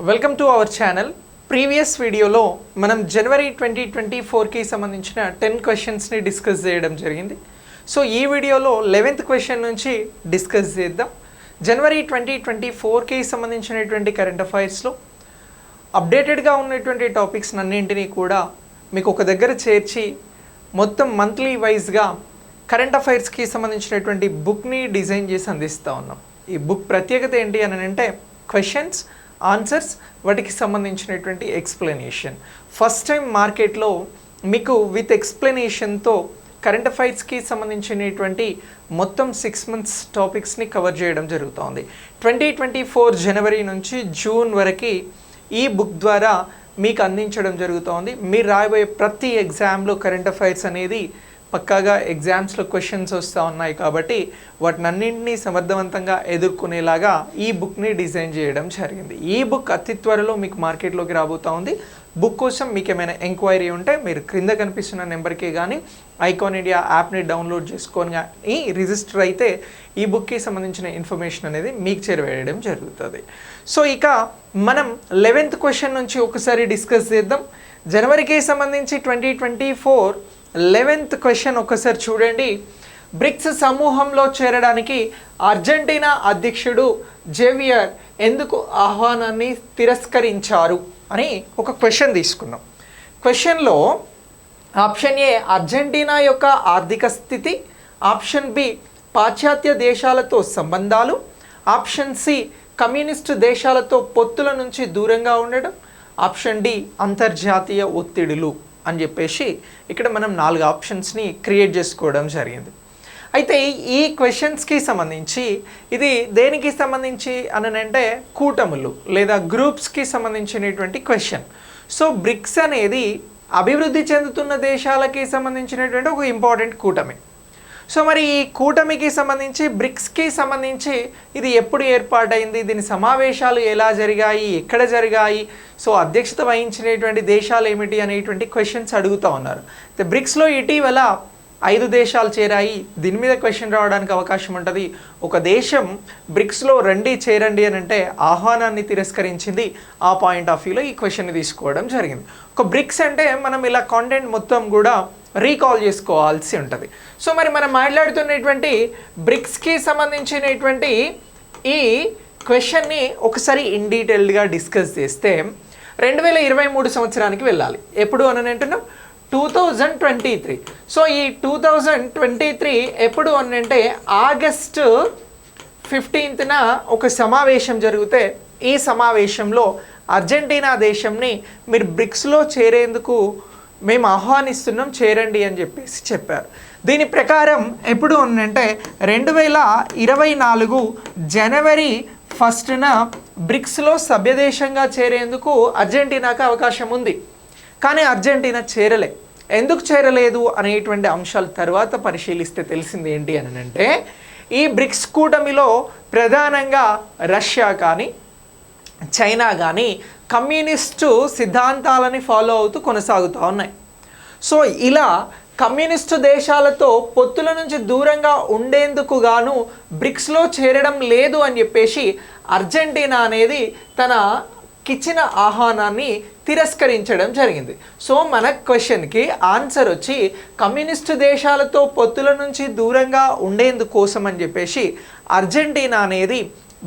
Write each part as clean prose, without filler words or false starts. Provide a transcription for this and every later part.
Welcome to our channel. Previous వీడియోలో మనం జనవరి 2024కి సంబంధించిన 10 క్వశ్చన్స్ని డిస్కస్ చేయడం జరిగింది. సో ఈ వీడియోలో 11th క్వశ్చన్ నుంచి డిస్కస్ చేద్దాం. జనవరి 2024కి సంబంధించినటువంటి కరెంట్ అఫైర్స్లో అప్డేటెడ్గా ఉన్నటువంటి టాపిక్స్ అన్నింటినీ కూడా మీకు ఒక దగ్గర చేర్చి మొత్తం మంత్లీ వైజ్గా కరెంట్ అఫైర్స్కి సంబంధించినటువంటి బుక్ని డిజైన్ చేసి అందిస్తూ ఉన్నాం. ఈ బుక్ ప్రత్యేకత ఏంటి అని అంటే క్వశ్చన్స్, ఆన్సర్స్, వాటికి సంబంధించినటువంటి ఎక్స్ప్లెనేషన్. ఫస్ట్ టైం మార్కెట్లో మీకు విత్ ఎక్స్ప్లెనేషన్తో కరెంట్ అఫైర్స్కి సంబంధించినటువంటి మొత్తం 6 months టాపిక్స్ని కవర్ చేయడం జరుగుతోంది. 2024 జనవరి నుంచి జూన్ వరకు ఈ బుక్ ద్వారా మీకు అందించడం జరుగుతోంది. మీరు రాయబోయే ప్రతి ఎగ్జామ్లో కరెంట్ అఫైర్స్ అనేది పక్కాగా ఎగ్జామ్స్లో క్వశ్చన్స్ వస్తూ ఉన్నాయి కాబట్టి వాటినన్నింటినీ సమర్థవంతంగా ఎదుర్కొనేలాగా ఈ బుక్ని డిజైన్ చేయడం జరిగింది. ఈ బుక్ అతి త్వరలో మీకు మార్కెట్లోకి రాబోతూ ఉంది. బుక్ కోసం మీకు ఏమైనా ఎంక్వైరీ ఉంటే మీరు క్రింద కనిపిస్తున్న నెంబర్కి కానీ ఐకాన్ ఇండియా యాప్ని డౌన్లోడ్ చేసుకొని కానీ రిజిస్టర్ అయితే ఈ బుక్కి సంబంధించిన ఇన్ఫర్మేషన్ అనేది మీకు చేరవేయడం జరుగుతుంది. సో ఇక మనం 11th క్వశ్చన్ నుంచి ఒకసారి డిస్కస్ చేద్దాం. జనవరికి సంబంధించి 2024 11th క్వశ్చన్ ఒకసారి చూడండి. బ్రిక్స్ సమూహంలో చేరడానికి అర్జెంటీనా అధ్యక్షుడు జేవియర్ ఎందుకు ఆహ్వానాన్ని తిరస్కరించారు అని ఒక క్వశ్చన్ తీసుకున్నాం. క్వశ్చన్లో ఆప్షన్ ఏ అర్జెంటీనా యొక్క ఆర్థిక స్థితి, ఆప్షన్ బి పాశ్చాత్య దేశాలతో సంబంధాలు, ఆప్షన్ సి కమ్యూనిస్టు దేశాలతో పొత్తుల నుంచి దూరంగా ఉండడం, ఆప్షన్ డి అంతర్జాతీయ ఒత్తిడులు అని చెప్పేసి ఇక్కడ మనం 4 ఆప్షన్స్ని క్రియేట్ చేసుకోవడం జరిగింది. అయితే ఈ క్వశ్చన్స్కి సంబంధించి ఇది దేనికి సంబంధించి అని అంటే కూటములు లేదా గ్రూప్స్కి సంబంధించినటువంటి క్వశ్చన్. సో బ్రిక్స్ అనేది అభివృద్ధి చెందుతున్న దేశాలకి సంబంధించినటువంటి ఒక ఇంపార్టెంట్ కూటమి. సో మరి ఈ కూటమికి సంబంధించి బ్రిక్స్కి సంబంధించి ఇది ఎప్పుడు ఏర్పాటైంది, దీని సమావేశాలు ఎలా జరిగాయి, ఎక్కడ జరిగాయి, సో అధ్యక్షత వహించినటువంటి దేశాలు ఏమిటి అనేటువంటి క్వశ్చన్స్ అడుగుతూ ఉన్నారు. బ్రిక్స్లో ఇటీవల 5 దేశాలు చేరాయి. దీని మీద క్వశ్చన్ రావడానికి అవకాశం ఉంటుంది. ఒక దేశం బ్రిక్స్లో చేరండి అని అంటే ఆహ్వానాన్ని తిరస్కరించింది. ఆ పాయింట్ ఆఫ్ వ్యూలో ఈ క్వశ్చన్ని తీసుకోవడం జరిగింది. ఒక బ్రిక్స్ అంటే మనం ఇలా కాంటెంట్ మొత్తం కూడా రీకాల్ చేసుకోవాల్సి ఉంటుంది. సో మరి మనం మాట్లాడుతున్నటువంటి బ్రిక్స్కి సంబంధించినటువంటి ఈ క్వశ్చన్ని ఒకసారి ఇన్ డీటెయిల్డ్గా డిస్కస్ చేస్తే 2023 సంవత్సరానికి వెళ్ళాలి. ఎప్పుడు అని అంటున్నాం 2023. సో ఈ 2023 ఎప్పుడు అని అంటే ఆగస్టు 15న ఒక సమావేశం జరిగితే ఈ సమావేశంలో అర్జెంటీనా దేశంని మీరు బ్రిక్స్లో చేరేందుకు మేము ఆహ్వానిస్తున్నాం, చేరండి అని చెప్పేసి చెప్పారు. దీని ప్రకారం ఎప్పుడు అంటే 2024 జనవరి 1న బ్రిక్స్లో సభ్యదేశంగా చేరేందుకు అర్జెంటీనాకు అవకాశం ఉంది. కానీ అర్జెంటీనా చేరలే. ఎందుకు చేరలేదు అనేటువంటి అంశాలు తర్వాత పరిశీలిస్తే తెలిసింది ఏంటి అని అంటే ఈ బ్రిక్స్ కూటమిలో ప్రధానంగా రష్యా కానీ చైనా కానీ కమ్యూనిస్టు సిద్ధాంతాలని ఫాలో అవుతూ కొనసాగుతూ ఉన్నాయి. సో ఇలా కమ్యూనిస్టు దేశాలతో పొత్తుల నుంచి దూరంగా ఉండేందుకు గాను బ్రిక్స్లో చేరడం లేదు అని చెప్పేసి అర్జెంటీనా అనేది తనకిచ్చిన ఆహ్వానాన్ని తిరస్కరించడం జరిగింది. సో మన క్వశ్చన్కి ఆన్సర్ వచ్చి కమ్యూనిస్టు దేశాలతో పొత్తుల నుంచి దూరంగా ఉండేందుకోసం అని చెప్పేసి అర్జెంటీనా అనేది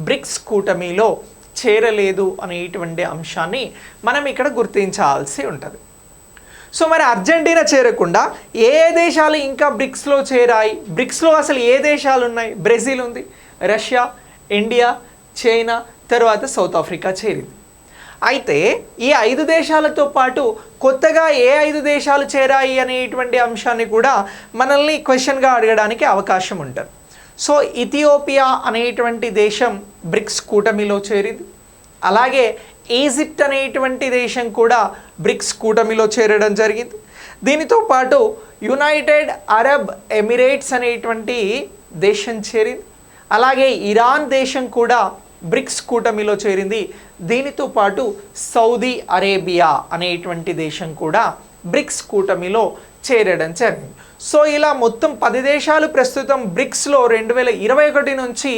బ్రిక్స్ కూటమిలో చేరలేదు అనేటువంటి అంశాన్ని మనం ఇక్కడ గుర్తించాల్సి ఉంటుంది. సో మరి అర్జెంటీనా చేరకుండా ఏ దేశాలు ఇంకా బ్రిక్స్లో చేరాయి, బ్రిక్స్లో అసలు ఏ దేశాలు ఉన్నాయి? బ్రెజిల్ ఉంది, రష్యా, ఇండియా, చైనా, తర్వాత సౌత్ ఆఫ్రికా చేరింది. అయితే ఈ 5 దేశాలతో పాటు కొత్తగా ఏ 5 దేశాలు చేరాయి అనేటువంటి అంశాన్ని కూడా మనల్ని క్వశ్చన్గా అడగడానికి అవకాశం ఉంటుంది. సో ఇథియోపియా అనేటువంటి దేశం బ్రిక్స్ కూటమిలో చేరింది. అలాగే ఈజిప్ట్ అనేటువంటి దేశం కూడా బ్రిక్స్ కూటమిలో చేరడం జరిగింది. దీనితో పాటు యునైటెడ్ అరబ్ ఎమిరేట్స్ అనేటువంటి దేశం చేరింది. అలాగే ఇరాన్ దేశం కూడా బ్రిక్స్ కూటమిలో చేరింది. దీనితో పాటు సౌదీ అరేబియా అనేటువంటి దేశం కూడా బ్రిక్స్ కూటమిలో చేరడం జరిగింది. సో ఇలా మొత్తం 10 దేశాలు ప్రస్తుతం బ్రిక్స్లో 2021 నుంచి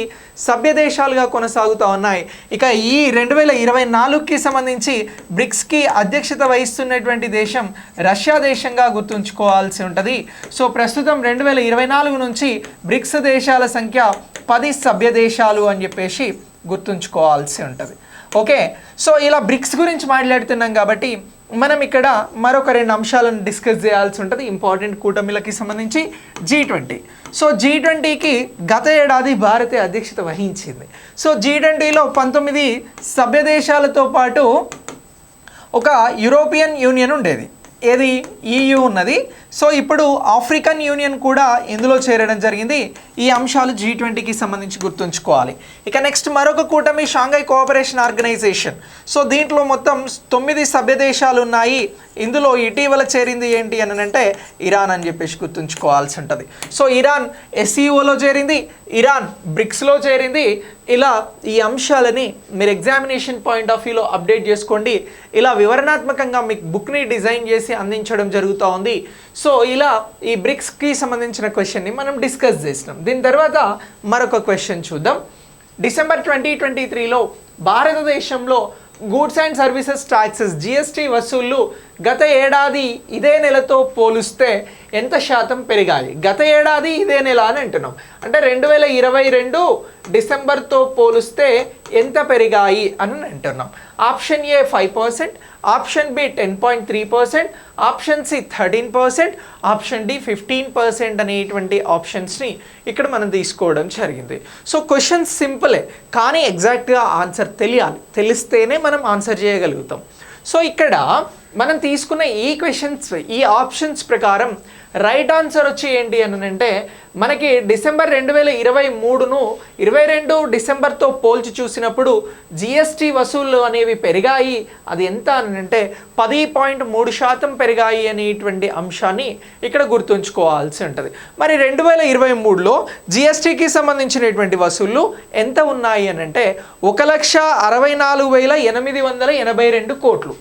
సభ్య దేశాలుగా కొనసాగుతూ ఉన్నాయి. ఇక ఈ 2024కి సంబంధించి బ్రిక్స్కి అధ్యక్షత వహిస్తున్నటువంటి దేశం రష్యా దేశంగా గుర్తుంచుకోవాల్సి ఉంటుంది. సో ప్రస్తుతం 2024 నుంచి బ్రిక్స్ దేశాల సంఖ్య 10 సభ్య దేశాలు అని చెప్పేసి గుర్తుంచుకోవాల్సి ఉంటుంది. ఓకే, సో ఇలా బ్రిక్స్ గురించి మాట్లాడుతున్నాం కాబట్టి మనం ఇక్కడ మరొక 2 అంశాలను డిస్కస్ చేయాల్సి ఉంటుంది ఇంపార్టెంట్ కూటమిలకి సంబంధించి. G20. సో G20కి గత ఏడాది భారతే అధ్యక్షత వహించింది. సో G20లో 19 సభ్య దేశాలతో పాటు ఒక యూరోపియన్ యూనియన్ ఉండేది, ఏది EU ఉన్నది. సో ఇప్పుడు ఆఫ్రికన్ యూనియన్ కూడా ఇందులో చేరడం జరిగింది. ఈ అంశాలు G20కి సంబంధించి గుర్తుంచుకోవాలి. ఇక నెక్స్ట్ మరొక కూటమి షాంఘై కోఆపరేషన్ ఆర్గనైజేషన్. సో దీంట్లో మొత్తం 9 సభ్య దేశాలు ఉన్నాయి. ఇందులో ఇటీవల చేరింది ఏంటి అని అంటే ఇరాన్ అని చెప్పేసి గుర్తుంచుకోవాల్సి ఉంటుంది. సో ఇరాన్ SCOలో చేరింది, ఇరాన్ బ్రిక్స్లో చేరింది. ఇలా ఈ అంశాలని మీరు ఎగ్జామినేషన్ పాయింట్ ఆఫ్ వ్యూలో అప్డేట్ చేసుకోండి. ఇలా వివరణాత్మకంగా మీకు బుక్ని డిజైన్ చేసి అందించడం జరుగుతూ ఉంది. సో ఇలా ఈ బ్రిక్స్కి సంబంధించిన క్వశ్చన్ని మనం డిస్కస్ చేసినాం. దీని తర్వాత మరొక క్వశ్చన్ చూద్దాం. డిసెంబర్ 2023లో భారతదేశంలో goods and services taxes GST వసూళ్లు గత ఏడాది ఇదే నెలతో పోలిస్తే ఎంత శాతం పెరిగాయి? గత ఏడాది ఇదే నెల అని అంటున్నాం, అంటే 2022 డిసెంబర్తో పోలిస్తే ఎంత పెరిగాయి అని అంటున్నాం. Option A 5%, option B 10.3%, option C 13%, option D 15% అనేటువంటి ఆప్షన్స్ని ఇక్కడ మనం తీసుకోవడం జరిగింది. సో క్వశ్చన్ సింపులే, కానీ ఎగ్జాక్ట్గా ఆన్సర్ తెలియాలి, తెలిస్తేనే మనం ఆన్సర్ చేయగలుగుతాం. సో ఇక్కడ మనం తీసుకున్న ఈ క్వశ్చన్స్, ఈ ఆప్షన్స్ ప్రకారం రైట్ ఆన్సర్ వచ్చి ఏంటి అని అంటే మనకి డిసెంబర్ 2023ను 22 డిసెంబర్తో పోల్చి చూసినప్పుడు GST వసూళ్లు అనేవి పెరిగాయి. అది ఎంత అని అంటే 10.3% పెరిగాయి అనేటువంటి అంశాన్ని ఇక్కడ గుర్తుంచుకోవాల్సి ఉంటుంది. మరి 2023లో GSTకి సంబంధించినటువంటి వసూళ్లు ఎంత ఉన్నాయి అని అంటే 1,64,882 కోట్లు.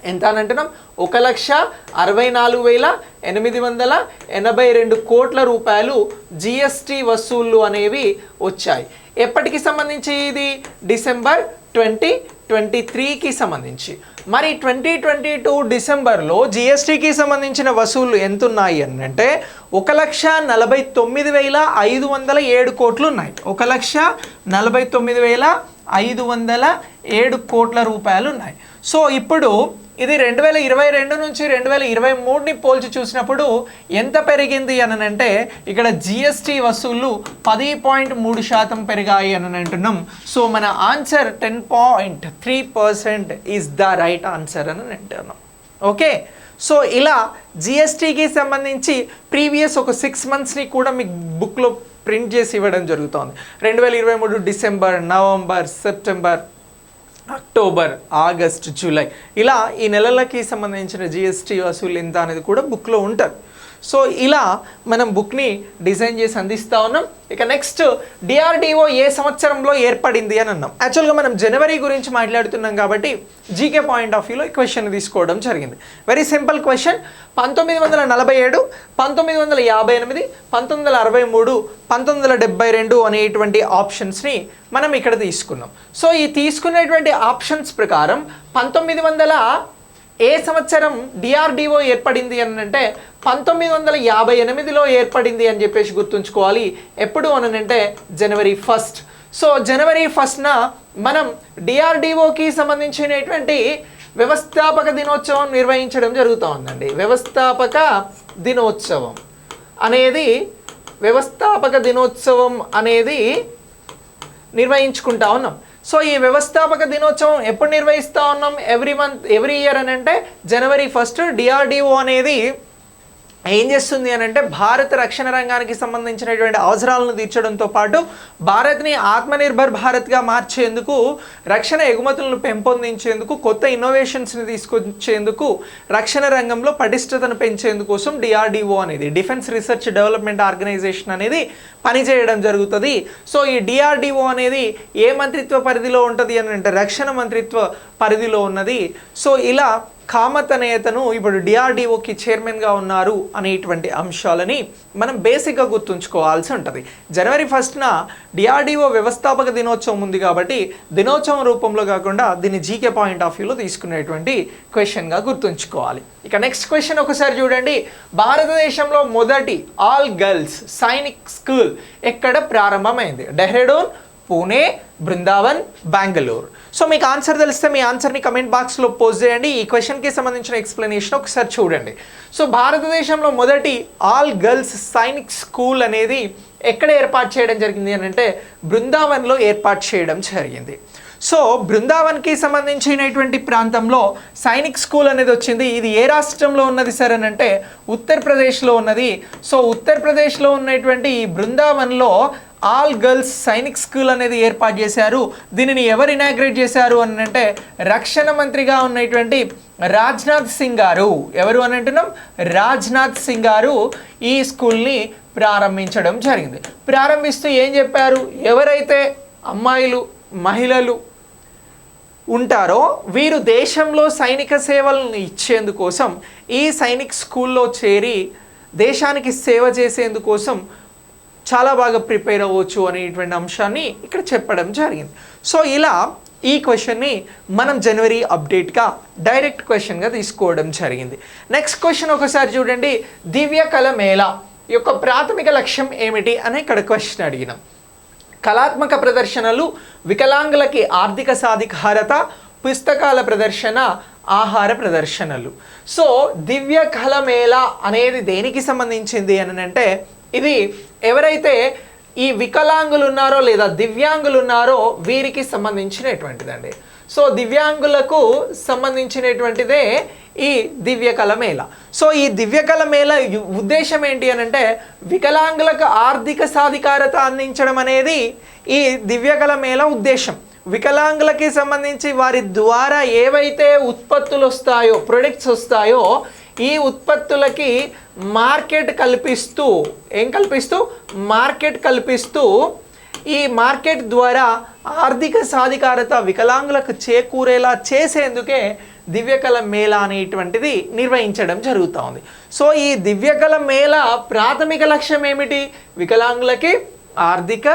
ఎంత అని అంటున్నాం? 1,64,882 కోట్ల రూపాయలు GST వసూళ్లు అనేవి వచ్చాయి. ఎప్పటికి సంబంధించి? ఇది డిసెంబర్ 2023కి సంబంధించి. మరి 2022 డిసెంబర్లో GSTకి సంబంధించిన వసూళ్లు ఎంత ఉన్నాయి అని అంటే 1,49,507 కోట్లు ఉన్నాయి. 1,49,507 కోట్ల రూపాయలు ఉన్నాయి. సో ఇప్పుడు ఇది 2022 నుంచి 2023ని పోల్చి చూసినప్పుడు ఎంత పెరిగింది అని అంటే ఇక్కడ GST వసూళ్లు 10.3% పెరిగాయి అని అంటున్నాం. సో మన answer 10.3% is the right answer అని అంటున్నాం. ఓకే, సో ఇలా GSTకి సంబంధించి ప్రీవియస్ ఒక 6 మంత్స్ని కూడా మీకు బుక్లో ప్రింట్ చేసి ఇవ్వడం జరుగుతుంది. 2023 December, November, September, October, August, July, ఇలా ఈ నెలలకి సంబంధించిన GST వసూలు ఎంత అనేది కూడా బుక్లో ఉంటుంది. సో ఇలా మనం బుక్ని డిజైన్ చేసి అందిస్తూ ఉన్నాం. ఇక నెక్స్ట్ DRDO ఏ సంవత్సరంలో ఏర్పడింది అని అన్నాం. యాక్చువల్గా మనం జనవరి గురించి మాట్లాడుతున్నాం కాబట్టి జీకే పాయింట్ ఆఫ్ వ్యూలో ఈ క్వశ్చన్ తీసుకోవడం జరిగింది. Very simple question. 1947, 1958, 1963, 1972 అనేటువంటి ఆప్షన్స్ని మనం ఇక్కడ తీసుకున్నాం. సో ఈ తీసుకునేటువంటి ఆప్షన్స్ ప్రకారం 1900 ఏ సంవత్సరం DRDO ఏర్పడింది అని అంటే 1958లో ఏర్పడింది అని చెప్పేసి గుర్తుంచుకోవాలి. ఎప్పుడు అని అంటే జనవరి 1. సో జనవరి 1న మనం DRDOకి సంబంధించినటువంటి వ్యవస్థాపక దినోత్సవం నిర్వహించడం జరుగుతూ ఉందండి. వ్యవస్థాపక దినోత్సవం అనేది నిర్వహించుకుంటా ఉన్నాం. సో ఈ వ్యవస్థాపక దినోత్సవం ఎప్పుడు నిర్వహిస్తూ ఉన్నాం? ఎవ్రీ ఇయర్ అని అంటే జనవరి 1 DRDO అనేది ఏం చేస్తుంది అని అంటే భారత రక్షణ రంగానికి సంబంధించినటువంటి అవసరాలను తీర్చడంతో పాటు భారత్ని ఆత్మనిర్భర్ భారత్గా మార్చేందుకు, రక్షణ ఎగుమతులను పెంపొందించేందుకు, కొత్త ఇన్నోవేషన్స్ని తీసుకొచ్చేందుకు, రక్షణ రంగంలో పటిష్టతను పెంచేందుకోసం DRDO అనేది డిఫెన్స్ రీసెర్చ్ డెవలప్మెంట్ ఆర్గనైజేషన్ అనేది పనిచేయడం జరుగుతుంది. సో ఈ DRDO అనేది ఏ మంత్రిత్వ పరిధిలో ఉంటుంది అని అంటే రక్షణ మంత్రిత్వ పరిధిలో ఉన్నది. సో ఇలా కామత్ అనే అతను ఇప్పుడు డిఆర్డిఓకి చైర్మన్గా ఉన్నారు అనేటువంటి అంశాలని మనం బేసిక్గా గుర్తుంచుకోవాల్సి ఉంటుంది. జనవరి 1న డిఆర్డిఓ వ్యవస్థాపక దినోత్సవం ఉంది కాబట్టి దినోత్సవం రూపంలో కాకుండా దీన్ని జీకే పాయింట్ ఆఫ్ వ్యూలో తీసుకునేటువంటి క్వశ్చన్గా గుర్తుంచుకోవాలి. ఇక నెక్స్ట్ క్వశ్చన్ ఒకసారి చూడండి. భారతదేశంలో మొదటి ఆల్ గర్ల్స్ సైనిక్ స్కూల్ ఎక్కడ ప్రారంభమైంది? డెహ్రాడూన్, పూణే, బృందావన్, బెంగళూరు. సో మీకు ఆన్సర్ తెలిస్తే మీ ఆన్సర్ని కమెంట్ బాక్స్లో పోస్ట్ చేయండి. ఈ క్వశ్చన్కి సంబంధించిన ఎక్స్ప్లెనేషన్ ఒకసారి చూడండి. సో భారతదేశంలో మొదటి ఆల్ గర్ల్స్ సైనిక్ స్కూల్ అనేది ఎక్కడ ఏర్పాటు చేయడం జరిగింది అని అంటే బృందావన్లో ఏర్పాటు చేయడం జరిగింది. సో బృందావన్కి సంబంధించినటువంటి ప్రాంతంలో సైనిక్ స్కూల్ అనేది వచ్చింది. ఇది ఏ రాష్ట్రంలో ఉన్నది సార్ అని అంటే ఉత్తరప్రదేశ్లో ఉన్నది. సో ఉత్తరప్రదేశ్లో ఉన్నటువంటి ఈ బృందావన్లో ఆల్ గర్ల్స్ సైనిక్ స్కూల్ అనేది ఏర్పాటు చేశారు. దీనిని ఎవరు ఇనాగ్రేట్ చేశారు అని అంటే రక్షణ మంత్రిగా ఉన్నటువంటి రాజ్నాథ్ సింగ్ గారు. ఎవరు అని అంటున్నాం? రాజ్నాథ్ సింగ్ గారు ఈ స్కూల్ని ప్రారంభించడం జరిగింది. ప్రారంభిస్తూ ఏం చెప్పారు? ఎవరైతే అమ్మాయిలు, మహిళలు ఉంటారో వీరు దేశంలో సైనిక సేవలను ఇచ్చేందుకోసం ఈ సైనిక్ స్కూల్లో చేరి దేశానికి సేవ చేసేందుకోసం చాలా బాగా ప్రిపేర్ అవ్వచ్చు అనేటువంటి అంశాన్ని ఇక్కడ చెప్పడం జరిగింది. సో ఇలా ఈ క్వశ్చన్ని మనం జనవరి అప్డేట్గా డైరెక్ట్ క్వశ్చన్గా తీసుకోవడం జరిగింది. నెక్స్ట్ క్వశ్చన్ ఒకసారి చూడండి. దివ్య కళ మేళా యొక్క ప్రాథమిక లక్ష్యం ఏమిటి అని ఇక్కడ క్వశ్చన్ అడిగినాం. కళాత్మక ప్రదర్శనలు, వికలాంగులకి ఆర్థిక సాధికారత, పుస్తకాల ప్రదర్శన, ఆహార ప్రదర్శనలు. సో దివ్య కళ మేళా అనేది దేనికి సంబంధించింది అని అంటే ఇది ఎవరైతే ఈ వికలాంగులు ఉన్నారో లేదా దివ్యాంగులు ఉన్నారో వీరికి సంబంధించినటువంటిదండి. సో దివ్యాంగులకు సంబంధించినటువంటిదే ఈ దివ్యకళ మేళ. సో ఈ దివ్యకళ మేళ ఉద్దేశం ఏంటి అని అంటే వికలాంగులకు ఆర్థిక సాధికారత అందించడం అనేది ఈ దివ్యకళ మేళ ఉద్దేశం. వికలాంగులకి సంబంధించి వారి ద్వారా ఏవైతే ఉత్పత్తులు వస్తాయో, ప్రొడక్ట్స్ వస్తాయో ఈ ఉత్పత్తులకి మార్కెట్ కల్పిస్తూ మార్కెట్ కల్పిస్తూ ఈ మార్కెట్ ద్వారా ఆర్థిక సాధికారత వికలాంగులకు చేకూరేలా చేసేందుకే దివ్యకళ మేళా అనేటువంటిది నిర్వహించడం జరుగుతూ ఉంది. సో ఈ దివ్యకళ మేళా ప్రాథమిక లక్ష్యం ఏమిటి? వికలాంగులకి ఆర్థిక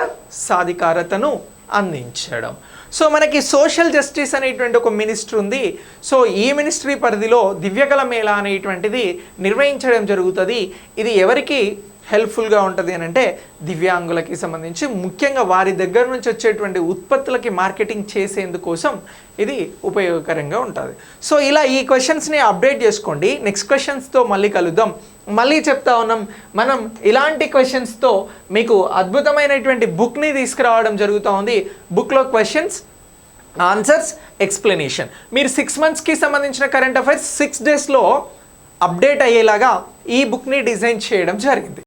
సాధికారతను అందించడం. సో మనకి సోషల్ జస్టిస్ అనేటువంటి ఒక మినిస్ట్రీ ఉంది. సో ఈ మినిస్ట్రీ పరిధిలో దివ్యకళ మేళా అనేటువంటిది నిర్వహించడం జరుగుతుంది. ఇది ఎవరికి హెల్ప్ఫుల్గా ఉంటుంది అని అంటే దివ్యాంగులకి సంబంధించి ముఖ్యంగా వారి దగ్గర నుంచి వచ్చేటువంటి ఉత్పత్తులకి మార్కెటింగ్ చేసేందుకోసం ఇది ఉపయోగకరంగా ఉంటుంది. సో ఇలా ఈ క్వశ్చన్స్ని అప్డేట్ చేసుకోండి. నెక్స్ట్ క్వశ్చన్స్తో మళ్ళీ కలుద్దాం. మళ్ళీ చెప్తా ఉన్నాం, మనం ఇలాంటి క్వశ్చన్స్తో మీకు అద్భుతమైనటువంటి బుక్ని తీసుకురావడం జరుగుతూ ఉంది. బుక్లో క్వశ్చన్స్, ఆన్సర్స్, ఎక్స్ప్లెనేషన్. మీరు 6 monthsకి సంబంధించిన కరెంట్ అఫైర్స్ 6 daysలో అప్డేట్ అయ్యేలాగా ఈ బుక్ని డిజైన్ చేయడం జరిగింది.